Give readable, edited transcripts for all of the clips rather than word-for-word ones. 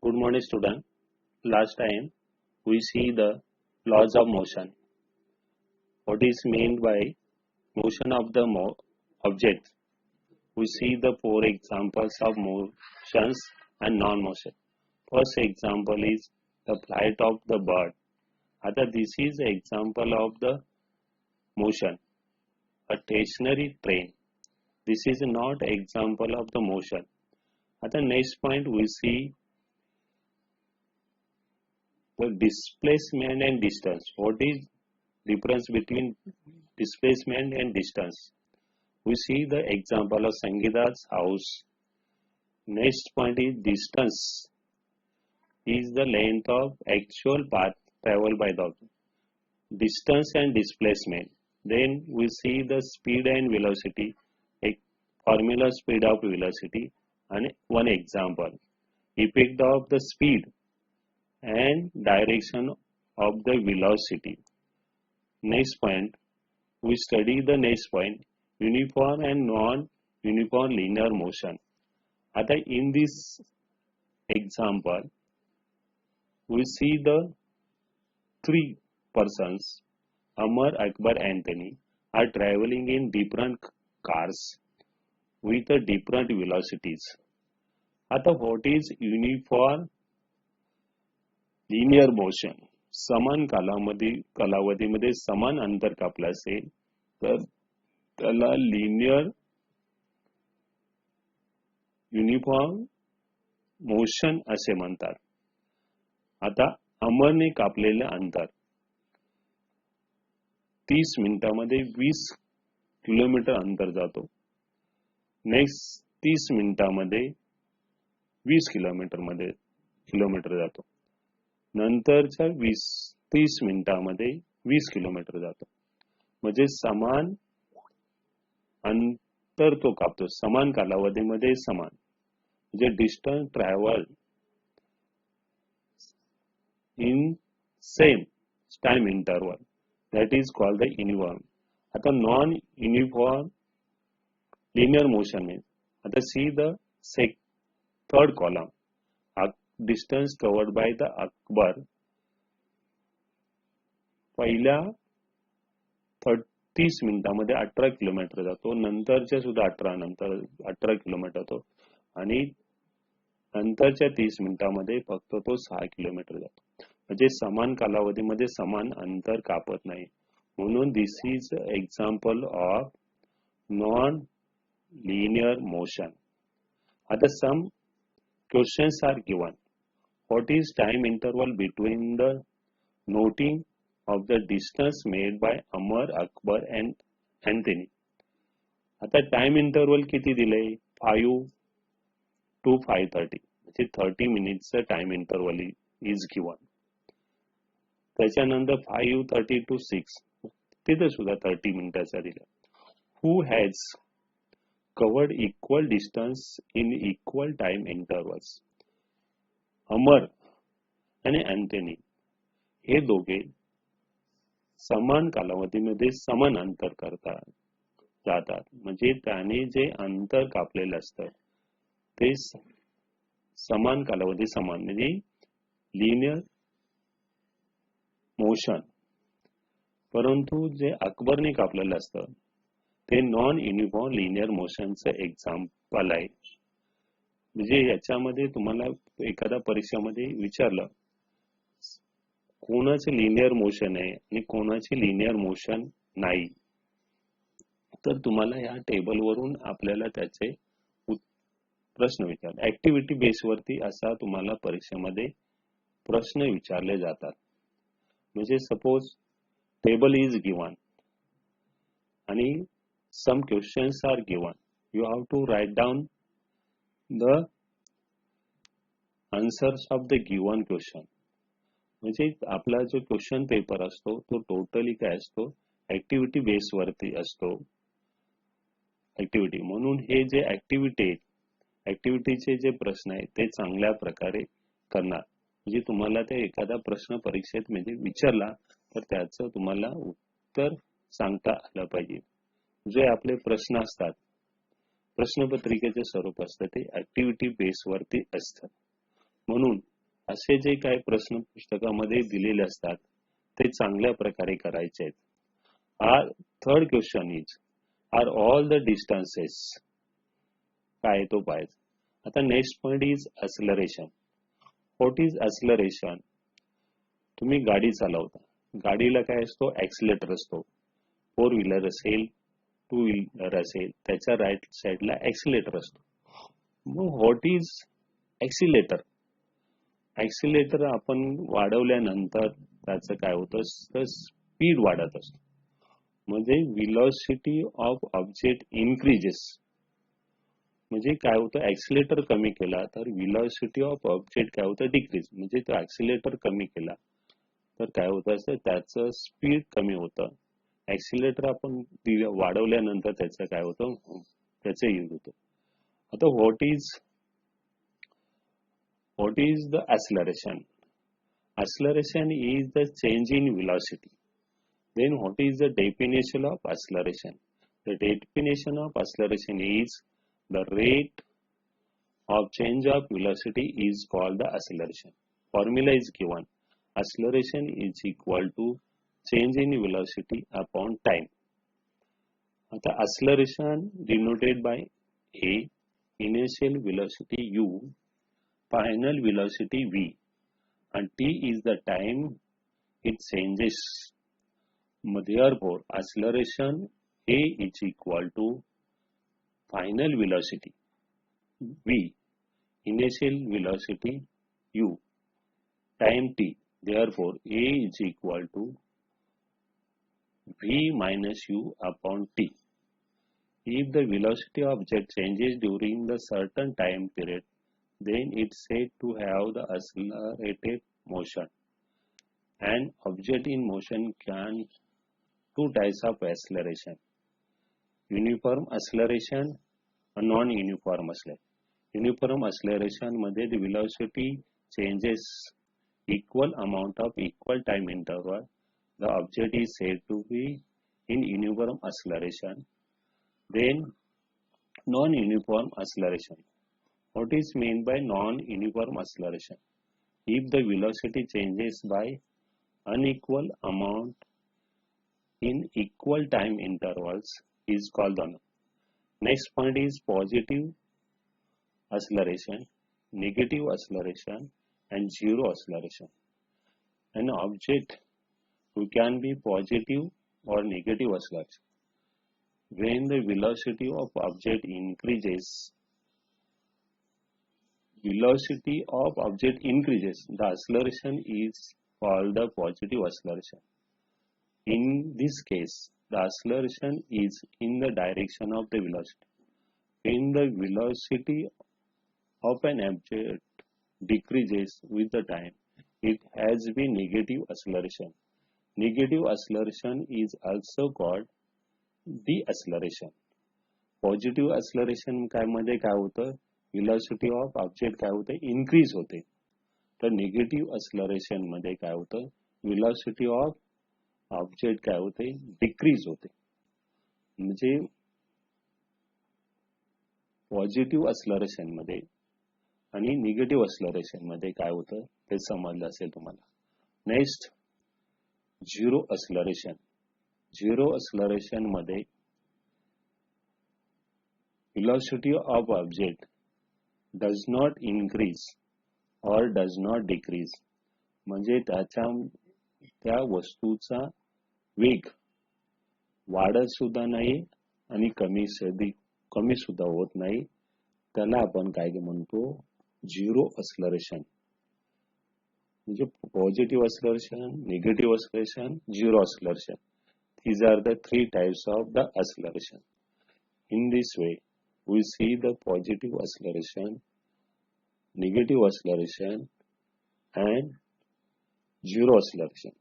Good morning, student. Last time we see the laws of motion. What is meant by motion of the object? We see the four examples of motions and non-motion. First example is the flight of the bird. Other this is an example of the motion. A stationary train. This is not example of the motion. At the next point we see the displacement and distance. What is difference between displacement and distance? We see the example of Sangeeta's house. Next point is distance is the length of actual path traveled by the object. Distance and displacement. Then we see the speed and velocity, a formula speed of velocity, and one example, effect of the speed and direction of the velocity. Next point, we study the next point, uniform and non-uniform linear motion. आता in this example, we see the three persons, Amar, Akbar, Anthony, are traveling in different cars with different velocities. आता what is uniform linear motion? समान कालावधीमध्ये समान अंतर कापलं असेल तर त्याला लिनियर युनिफॉर्म मोशन असे म्हणतात. आता अमरने कापलेले अंतर 30 मिनिटांमध्ये 20 किलोमीटर अंतर जातो. नेक्स्ट 30 मिनिटांमध्ये 20 किलोमीटर जातो. नंतरच्या 30 मिनिटांमध्ये 20 किलोमीटर जातो. म्हणजे समान अंतर तो कापतो, समान कालावधीमध्ये समान. म्हणजे distance travel in same time interval, that is called the uniform. आता non uniform linear motion means, आता see the third column, distance covered by the Akbar पहिल्या 30 मिनिटांमध्ये 18 किलोमीटर जातो. नंतरच्या सुद्धा 18 किलोमीटर जातो आणि नंतरच्या 30 मिनिटांमध्ये फक्त तो 6 किलोमीटर जातो. म्हणजे समान कालावधीमध्ये समान अंतर कापत नाही. म्हणून this is example of non linear motion. आता some questions are given. What is time interval between the noting of the distance made by Amar, Akbar and Anthony? आता टाइम इंटरवल किती दिले? 5 to 5:30, म्हणजे 30 मिनिट्सचं टाइम इंटरवल इज गिवन. त्याच्यानंतर 5:30 to 6, तिथे सुद्धा 30 मिनिटाचा दिला. Who has covered equal distance in equal time intervals? अमर आणि अँथनी हे दोघे समान कालावधीमध्ये समान अंतर जातात. म्हणजे त्याने जे अंतर कापलेलं असतं ते समान कालावधी समान, म्हणजे लिनियर मोशन. परंतु जे अकबरने कापलेलं असतं ते नॉन युनिफॉर्म लिनियर मोशनचं एक्झाम्पल आहे. म्हणजे याच्यामध्ये तुम्हाला एखाद्या परीक्षामध्ये विचारलं कोणाचे लिनियर मोशन आहे आणि कोणाचे लिनियर मोशन नाही, तर तुम्हाला या टेबलवरून आपल्याला त्याचे प्रश्न विचारले. ऍक्टिव्हिटी बेसवरती असा तुम्हाला परीक्षेमध्ये प्रश्न विचारले जातात. म्हणजे सपोज टेबल इज गिवन आणि some questions are given, you have to write down the answers of the given question. म्हणजे आपला जो क्वेश्चन पेपर असतो तो टोटली काय असतो? ऍक्टिव्हिटी बेस वरती असतो. ऍक्टिव्हिटी म्हणून हे जे ऍक्टिव्हिटीचे जे प्रश्न आहेत ते चांगल्या प्रकारे करणार. म्हणजे तुम्हाला ते एखादा प्रश्न परीक्षेत म्हणजे विचारला तर त्याचं तुम्हाला उत्तर सांगता आलं पाहिजे. जे आपले प्रश्न असतात प्रश्नपत्रिकेचे स्वरूप असतं ते ऍक्टिव्हिटी बेस वरती असतं. म्हणून असे जे काही प्रश्न पुस्तकामध्ये दिलेले असतात ते चांगल्या प्रकारे करायचे आहेत. Third question is are all the distances, काय तो पाहायचं. आता next point is acceleration. What is acceleration? तुम्ही गाडी चालवता, गाडीला काय असतो, ॲक्सिलेटर असतो. फोर व्हीलर असेल, टू व्हीलर असेल, त्याच्या राईट साईडला ॲक्सिलेटर असतो. मग व्हॉट इज ॲक्सिलेटर? ॲक्सिलेटर आपण वाढवल्यानंतर त्याचं काय होतं, तर स्पीड वाढत असतो. म्हणजे व्हेलॉसिटी ऑफ ऑब्जेक्ट इन्क्रीजेस. म्हणजे काय होतं, ॲक्सिलेटर कमी केला तर व्हेलॉसिटी ऑफ ऑब्जेक्ट काय होतं, डिक्रीज. म्हणजे तो ॲक्सिलेटर कमी केला तर काय होतं असतं, त्याचं स्पीड कमी होतं. ॲक्सिलेटर आपण वाढवल्यानंतर त्याचं काय होतं, त्याचं यूज होतं. आता what is the acceleration? Acceleration is the change in velocity. Then what is the definition of acceleration? The definition of acceleration is the rate of change of velocity is called the acceleration. Formula is given. Acceleration is equal to change in velocity upon time. The acceleration denoted by A, initial velocity u, final velocity v, and t is the time it changes. Therefore, acceleration A is equal to final velocity v, initial velocity u, time t. Therefore, A is equal to v minus u upon t. If the velocity of object changes during the certain time period, then it's said to have the accelerated motion. An object in motion can two types of acceleration: uniform acceleration and non-uniform acceleration. Uniform acceleration मध्ये the velocity changes equal amount of equal time interval. The object is said to be in uniform acceleration. Then non-uniform acceleration. What is meant by non-uniform acceleration? If the velocity changes by unequal amount in equal time intervals is called the. Next point is positive acceleration, negative acceleration, and zero acceleration. An object who can be positive or negative acceleration. When the velocity of object increases, the acceleration is called the positive acceleration. In this case, the acceleration is in the direction of the velocity. When the velocity of an object decreases with the time, it has been negative acceleration. Negative acceleration is also called deceleration. Positive acceleration मध्ये काय होतं, velocity of object काय होते, increase होते. तर negative acceleration मध्ये काय होतं, velocity of object काय होते, decrease होते. म्हणजे पॉझिटिव्ह acceleration मध्ये आणि निगेटिव्ह acceleration मध्ये काय होतं ते समजलं असेल तुम्हाला. Next zero acceleration. Zero acceleration मध्ये velocity of object does not increase or does not decrease. म्हणजे त्या वस्तूचा वेग वाढत सुद्धा नाही आणि कमी सुद्धा होत नाही. त्याला आपण काय म्हणतो, झिरो acceleration. म्हणजे positive acceleration, negative acceleration, zero acceleration. These are the three types of the acceleration. In this way, we see the positive acceleration, negative acceleration, and zero acceleration.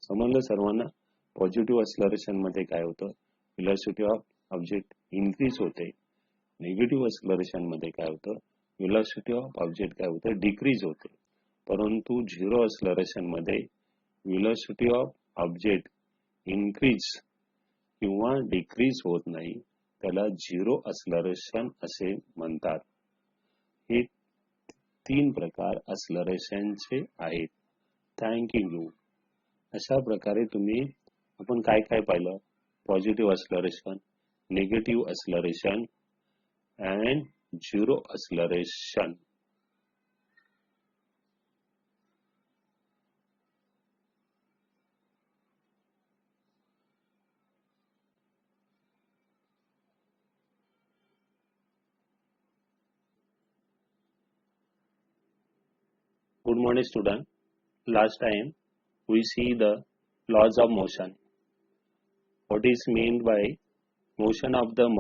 समजलं सर्वांना. पॉझिटिव्ह acceleration मध्ये काय होतं, velocity of object increase होते. Negative acceleration मध्ये काय होतं, velocity of object काय होतं, decrease होते. परंतु झिरो acceleration मध्ये velocity of object increase किंवा decrease होत नाही. त्याला झिरो acceleration असे म्हणतात. हे तीन प्रकार अस्लरेशनचे आहेत. Thank you. अशा प्रकारे आपण काय काय पाहिलं? Positive acceleration, negative acceleration and zero acceleration. Good morning, student. Last time we see the laws of motion. What is meant by motion of the